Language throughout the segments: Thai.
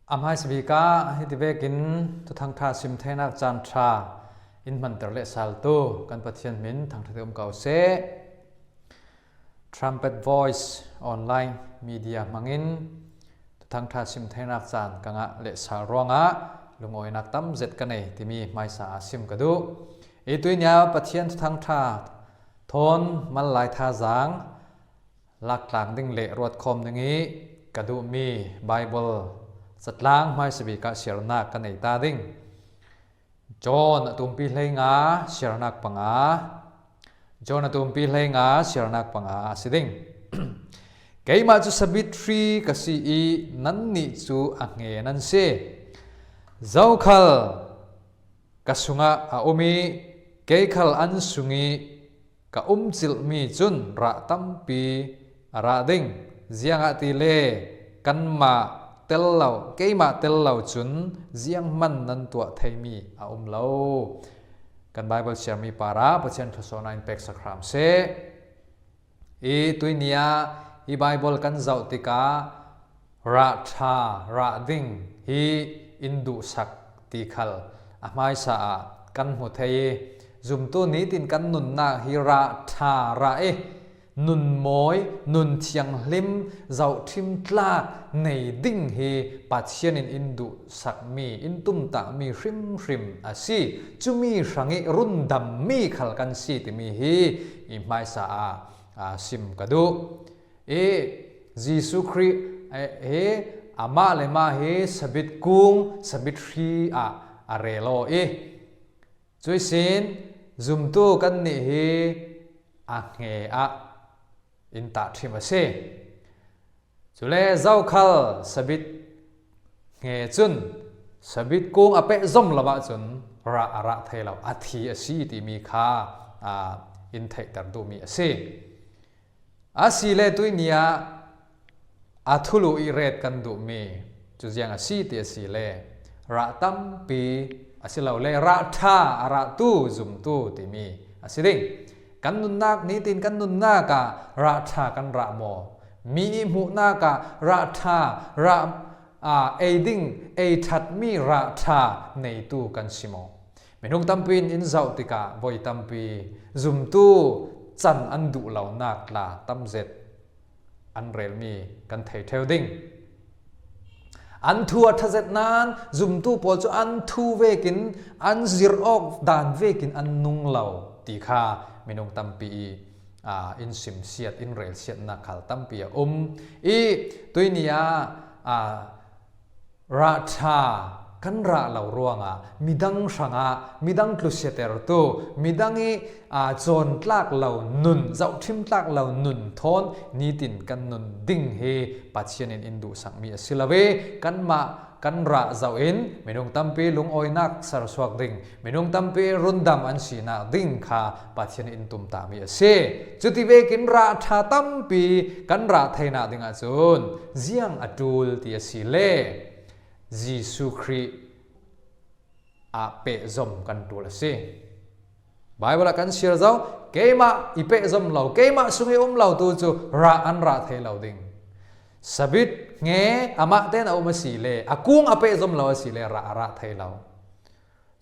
amhai sabika hitibe kin tu thang tha sim thenak chan tha in man ter le sal tu kan pathian min thang thum kau se trumpet voice online media mangin tu thang tha sim thenak chan kanga le sal ronga lungoi nak tam zet ka nei timi mai sa sim ka du e tuinya pathian tu thang tha thon man lai tha jang lak tlang ding le ruat khom dingi ka du mi bible satlang mai sabika sirna ka nei ta ding John tumpi lenga sirnak panga John tumpi lenga sirnak panga siding keima chu sabit 3 ka si i nan ni chu ange nan se zawkhal kasunga a umi kekhal an sungi ka umchil mi chun ra tampi ara ding zianga ti le kanma tellau keima tellau chun ziang man nan tua thaimi a lo kan bible share mi para pachen thosona in pek sakram se e tuinia i bible kan zau tika ra tha ra ding hi indu sak ti khal amai sa kan mu thei zum tu ni tin kan nun na hi ra tha ra e nun moi nun thiang lim zau thim tla nei ding hi pathian in indu sak mi in tum ta mi hrim asi chumi rangi rundam mi khal kan si ti mi hi i mai sa sim kadu e Jesu Christ he ama le ma he sabit kung sabit ri arelo e choi sin zum tu kan ni hi nge in ta thima se chule zawkhal sabit nge chun sabit kung ape zom lawa chun ra ara thailo athi asi ti mi kha in thai tar du mi ase asile tuinia athulu i red kan du mi chu jiang asi ti asile ra tampi asilo le ra tha ara tu zum tu ti mi asiding kan nun nak ni tin kan nun na ka ra tha kan ra mo mi mu na ka ra tha ra e ding e that mi ra tha nei tu kan simo menung tampin in zau tika voi tampi zum tu chan an du lau nak la tam zet an rel mi kan thei theu ding an thu athazet nan zum tu pol chu an thu vekin an zir ok dan vekin an nung lau ti kha minung tampi in sim siat in rel siat na khal tampi i tuinia ra tha kan ra lau ruanga midang sanga midang tluseter tu midangi chon tlak lau nun zau thim tlak lau nun thon ni tin kan nun ding he pathian in indu sang mi asilawe kan ra zau in menung tampi lung oinak sar suak ding menung tampi rundam an sina ding kha pathian in tum ta mi ase chuti ve kin ra tha tampi kan ra thaina ding a chun ziang atul ti asile Jesu Christ pe zom kan tu la se Bible kan share zau keima ipe zom lau keima sungi lau tu chu ra an ra thai lau ding sabit nge ama ten au masi le akung ape zom lau si le ra ara thai lau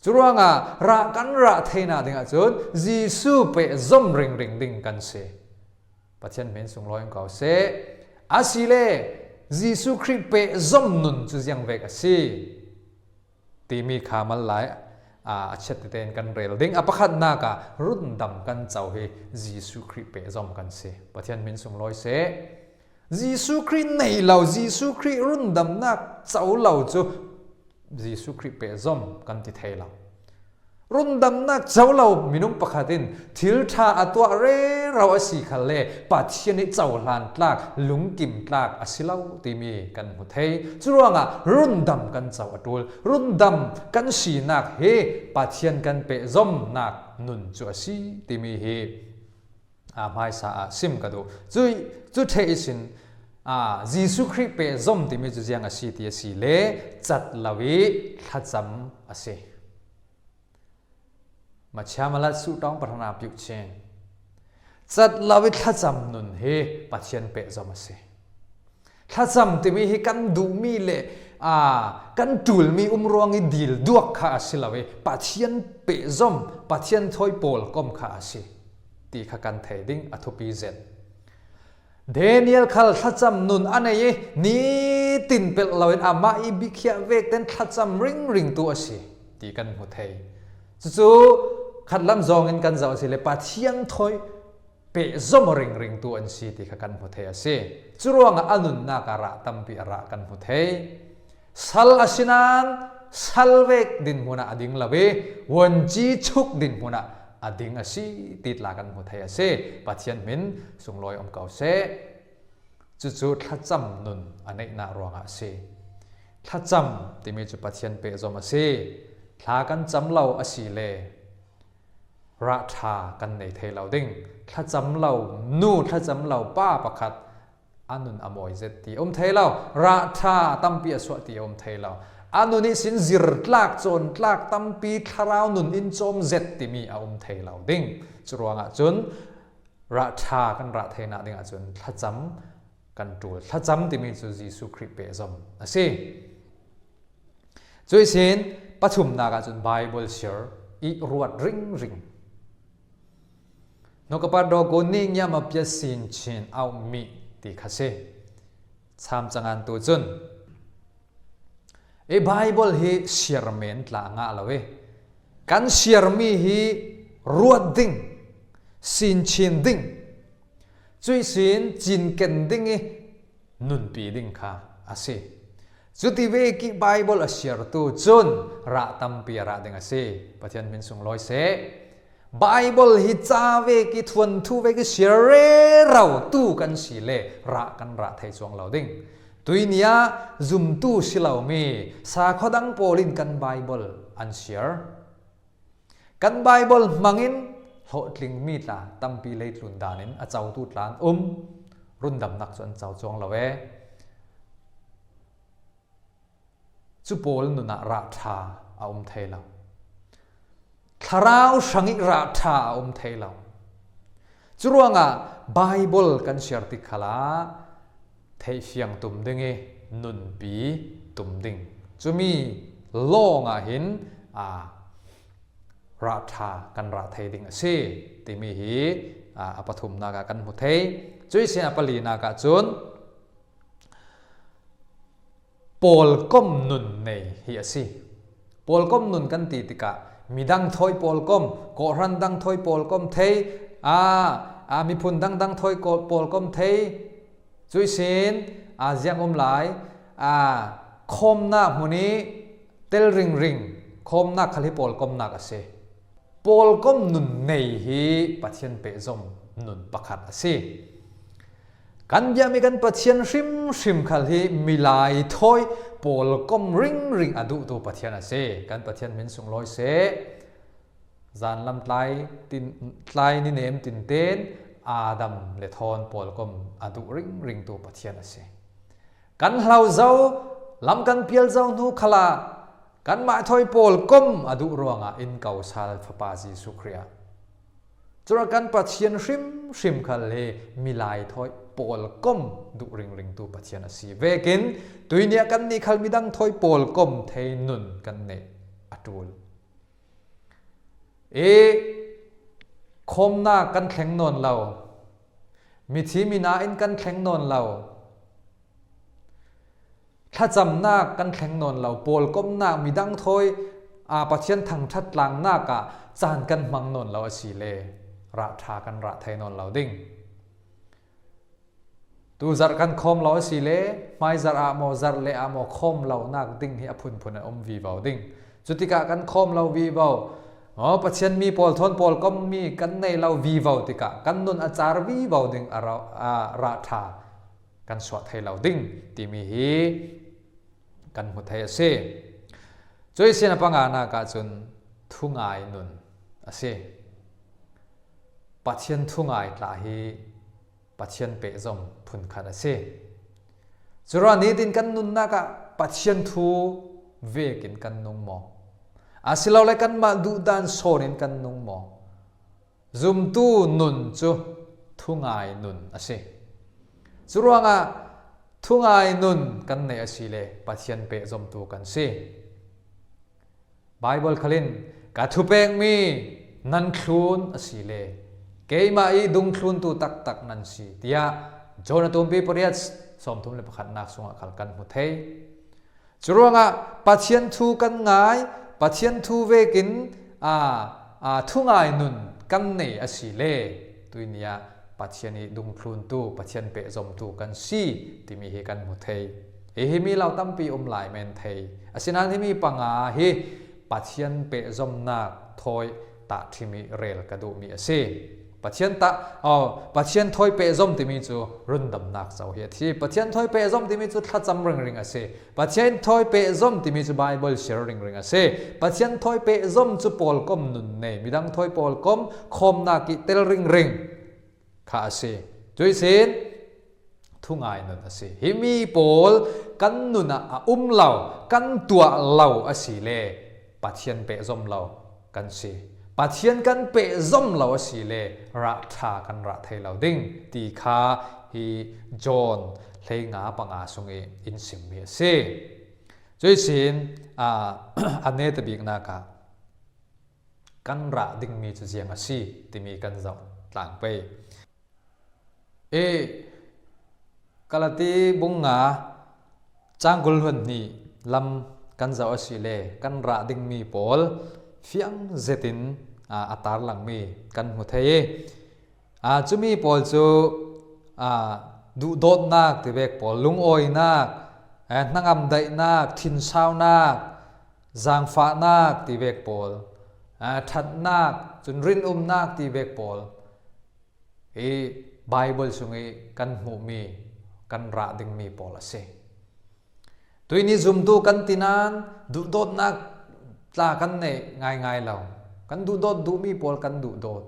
churuanga ra kan ra thaina ding a chun Jesu pe zom ring ding kan se pathian men sung loi kau se asile Jesu Christ pe zom nun chu jiang vek asi ti mi kha mal lai chet ten kan rel ding apakhat na ka rundam kan chau he Jesu Christ pe zom kan se pathian min sung loi se Jesu Christ nei lau Jesu Christ rundam nak chau lau chu Jesu Christ pe zom kan ti thei lau rundam nak chau lau minung pakhatin thil tha atwa re raw asi khale pathian ni chau hlan tlak lungkim tlak asilau ti mi kan hu thei churuanga rundam kan chau atul rundam kan si nak he pathian kan pe zom nak nun chu asi ti mi he mai sa sim ka do chu thei sin Jesu Christ pe zom ti mi chu jiang asi ti asi le chat lawi thacham ase machamalat su tong parana pyuk chen chat lawit thacham nun he pathian pe zom ase thacham ti mi hi kan du mi le กันจูลมีรวงอีดีลดวกข้าสิละเวปะเทียนเปซอมปะเทียนถอยโปลก้มข้าสิตีขกันเทดิ้งอทุปีเซนเดเนียลคัลทัจำนุนอันนี้นี่ตินเปลเราเห็นอามาอีบิเคียเวกเต้นทัจำริงตัวสิตีกันหัวเทยจู่ขัดลำจองเงินกันเจ้าสิเลยปะเทียนถอยเปซอมริงตัวอันสิตีขกันหัวเทยสิจู่รวงอันุนนาการะตัมปีระกันหัวเทยสัลอาชินันสัลเวกดินหัวนาอดิงละเววันจีชุกดินหัวนาอดิงอาศิติดลากันหัวไทยอาศิปัจเจียนมินส่งลอยอมเก่าเสจู่ๆทัดจำนุนอันนี้น่ารวงอาศิทัดจำที่มีจุปัจเจียนเปรจอมอาศิทากันจำเล่าอาศิเลราชากันในเทเหล่าดิ้งทัดจำเล่านูทัดจำเล่าป้าประคัดอันนุนอมอยเจตีอมเทเหล่าราชาตั้มปีอสวตีอมเทเหล่าอันนี้สินจิรตลากจนตลากตั้มปีทาราวนุนอินโจมเจ็ดที่มีอาเทเหล่าดิ้งจรวงจนราชากันราเทนาดิ้งจนทัดจำกันตัวทัดจำที่มีจุจิสุคริเปซอมนะสิจุยสินปัจจุบันกันจนไบเบิลเชื่ออีรวดริงนกปาดโกนิ่งยามาเปียสินชินเอามีที่ข้าศึกทำจังงันตัวจนไบเบิลฮีเชียร์เมนต์ละงาละเวกันเชียร์มีฮีรวดดิ้งสินชินดิ้งจุยสินจินเกนดิ้งนุนปีดิ้งค่ะอาศิจุดที่เวกิไบเบิลเชียร์ตัวจนระตัมปีระดิ้งอาศิปัจจัยมินส่งลอยเสไบเบิลฮิจาเวกิทวนทูเวกิเชียร์เรเราตู้กันสิเลระกันระไทยจวงเราดิ้งตัวนี้จุมตู้สิเรามีสาขดังโพลินกันไบเบิลอันเชียร์กันไบเบิลมังอินโหดลิงมีดละตั้มปีเลตุนดานินอาเจ้าตูดลานรุ่นดำนักส่วนเจ้าจวงเราเวจุโพลนุนาราชาอาเทเราทาราวสังอิราชาอาเทเราจุรวงไบเบิลกันเชียร์ติขลาเทียงตุ่มดึงนุนปีตุ่มดึงจะมีโลงหินราชากันราเทดิงสิที่มีฮีปฐุมนากากันหุเทจุยเสียปลีนากาจุนปอลก้มนุนในฮีสิปอลก้มนุนกันตีติกะมีดังถอยปอลก้มโกรันดังถอยปอลก้มเทมีพุนดังถอยปอลก้มเทจุยสินอาเจียงหลายคมนักมุนีเตลริงคมนักขลิปอลก้มนักเสปอลก้มนุนในฮีปัจเจียนเปซอมนุนประคัดเสกันยามีกันปัจเจียนชิมขลิมีลายถอยปอลก้มริงอดุตัวปัจเจียนเสกันปัจเจียนมินส่งลอยเสจานลำไตตินไตนิเนมตินเตนอาดัมเลทอนปอลกมอดุริงตัวปัจเจียนเสกันเหล่าเจ้าลำกันเพียลเจ้านูขลากันมาถอยปอลกมอดุรวงอินเกาซาลฟปาจีสุครียจระกันปัจเจียนชิมขลเลมีลายถอยปอลกมดุริงตัวปัจเจียนเสเวกินตัวนี้กันนี่ขลมีดังถอยปอลกมเทนุนกันเนอดูลคมหน้ากันแข็งนอนเรามีที่มีนาอินกันแข็งนอนเราถ้าจำหน้ากันแข็งนอนเราปวลก้มหน้ามีดังถอยปัจเจียนทางชัดหลังหน้ากะจานกันมังนอนเราสีเลราชากันระไทยนอนเราดิ้งตูจัดกันคมเราสีเลไม่จัดโมจัดเลโมคมเรานักดิ้งให้พุนวีบาวดิ้งจุดที่กันคมเราวีบาวปัจเจียนมีปอลทนปอลก็มีกันในเราวีวาวติกะกันนุนอาจารย์วีวาวดิ้งราชากันสวดให้เราดิ้งที่มีฮีกันหุไทยเสจอยเสียนปังอาณากาจุนทุ่งไอนุนเสปัจเจียนทุ่งไอตาฮีปัจเจียนเปซอมพุนขัดเสจุรานี้ดินกันนุนนากะปัจเจียนทูเวกินกันนุงมออาศิลาเลกันมาดูดานโซนินกันนุงมอซุมตูนุนจูทุ่งไอนุนอาศิจุรวง ทุงายนุนกันในอสิเลปัจเจียนเปะจอมตูกันสิไบเบิลคลินกาทุเปงมีนันคลูนอสิเลเกยมาอีดุงคลูนตูตักตักนันสิเตียโจนาตุมปีปริยัตสมทุมเลปขันนักสงขัลกันมุเทจรวงะปัจเจียนทูกันง่ายปัจเจียนทูเวกินทุงายนุนกันในอสิเลตุยเนียปัจเจียนดุงคลูนตูปัจเจียนเปะจอมตูกันสิที่มีเหกันมุเทเอฮิมีเราตั้มปีหลายเมนเทอสินันที่มีปังอาฮิปัจเจียนเปะจอมนักทอยตะที่มีเรลกระดูมีอสิปัจเจียนตะปัจเจียนทอยเปะจอมที่มีจูรุนดำนักเสาเหตุที่ปัจเจียนทอยเปะจอมที่มีจูทัดจำริงอสิปัจเจียนทอยเปะจอมที่มีจูไบเบิลเชอร์ริงอสิปัจเจียนทอยเปะจอมจูปอลกอมนุนเนมีดังทอยปอลกอมคอมนากิเตลริงข้าสิจุยสินทุงายนุนอสิฮิมีปอลกันนุนเหล่ากันตัวเหล่าอสิเลปัจเจียนเปะจอมเหล่ากันสิปัจเจียนกันเปะจอมเหล่าอสิเลระทากันระเทเหล่าดิ้งตีขาฮีจอนเลงาปังอาสุงอินสิมเมียสิจุยสินอันเนตบิกนากากันระดิ้งมีจุเจียงอสิที่มีกันจอมต่างไปกาลตีบุงงาจางกุลหุนนี่ลำกันจะอสิเลกันระดิ่งมีปอลเฟียงเจตินอัตาร์หลังมีกันหุเทยจุมีปอลจูดูโดดนักที่เบกปอลลุงโอยนักนังอัมได้นักทินเช้านักจางฟ้านักที่เบกปอลทัดนักจนรินนักที่เบกปอลไบเบิลสุงกันหูมีกันระดิ่งมีปอลเสตัวนี้ซุ่มดูกันตินันดูโดดนักลากันเนี่ยง่ายๆเรากันดูโดดดูมีปอลกันดูโดด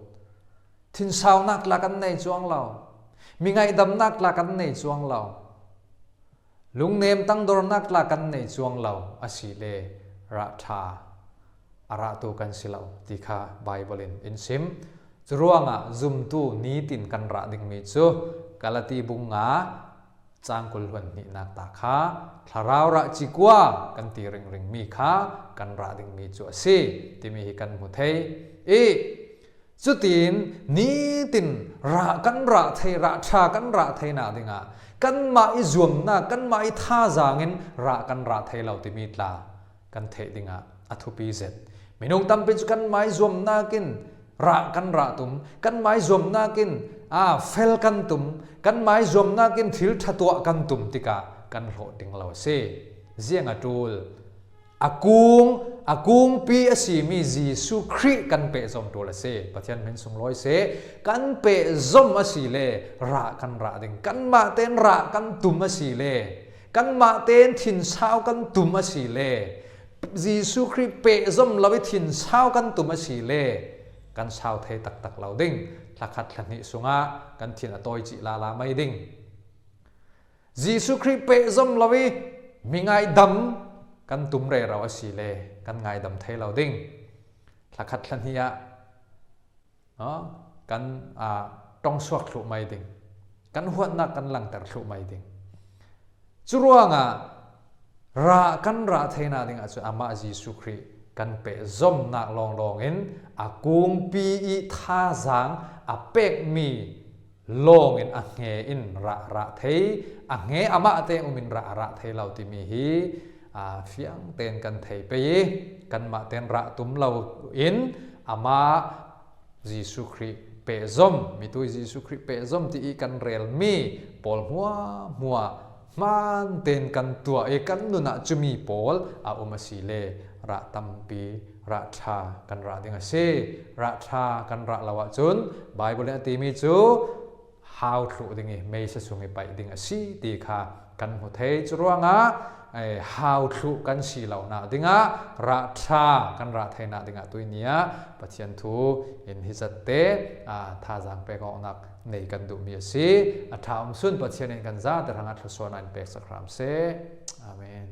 ทินเช้านักลากันเนี่ยจวงเรามีไงดำนักลากันเนี่ยจวงเราลุงเนมตั้งดอนักลากันเนี่ยจวงเราอสิเลระทาอาราตูกันสิเราติคาไบเบิลอินซิมจรวงซุ่มตูนี้ตินกันระดิ่งมีจูกาลตีบุงงาจางกุลวันนี่นักตาขาทาราวระจิกว่ากันตีริงมีขากันระดิ่งมีจูสิที่มีกันมุเทจุตินนี้ตินระกันระเทระชากันระเทนาดิงากันมาอิจวมนากันมาอิท่าจางเงินระกันระเทเหล่าที่มีตากันเทดิงาอัทุปีเซตมินุงตั้มเป็นกันมาอิจวมนากินระกันระตุมกันไม้จมนากินเฟลกันตุมกันไม้จมนากินทิลทัตัวกันตุมติกากันโหดิงเราเซเจียงอตูลอากุงปีอสีมีจีสุครีกันเปะจมตัวละเซปะเทียนเป็นสงร้อยเซกันเปะจมอสีเลระกันระดิงกันมาเต้นระกันตุมอสีเลกันมาเต้นถิ่นเช้ากันตุมอสีเลจีสุครีเปะจมเราไปถิ่นเช้ากันตุมอสีเลกันชาวเทตักเหล่าดิ้งหลักขัดหลักนิสุงะกันทินอตอยจิลาลาไม่ดิ้งจีสุคริเปะจมลาวิมีไงดำกันตุมเรเราอสีเลกันไงดำเทเหล่าดิ้งหลักขัดหลักนิยะกันต้องสวกลุไม่ดิ้งกันหัวนักกันหลังแต่ลุไม่ดิ้งจุรวงระกันระเทนาดิ้งอาจจะอามาจีสุคริกันเปะจมนักลองอินอากุงปีอิท่าจางอาเป็กมีลองอินอังเงอินระเทอังเงอามาเตอุมินระเทเราที่มีฮีเฟียงเตนกันเทไปกันมาเตนระตุมเราอินอามาจีสุคริเปะจมมีตัวจีสุคริเปะจมที่กันเรลมีปอลหัวมันเตนกันตัวกันนุนะจุมีปอลอุมาสีเลระตัมปีระชากันระดิงเซระชากันระลาวจุนไบเบิลตีมีจู how to ดิงไม่ใช่ส่งไปดิงสีตีค่ะกันหัวเทจรวงhow to กันสีเหล่านาดิงระชากันระเทนาดิงตัวเนี้ยปัจจัยทูอินฮิจัตเตท่าจางเปกอนักในกันดูมีสีทำสุนปัจจัยในกันจ้าแต่ทางอัตส่วนอันเปกสักครั้งเซอาเมน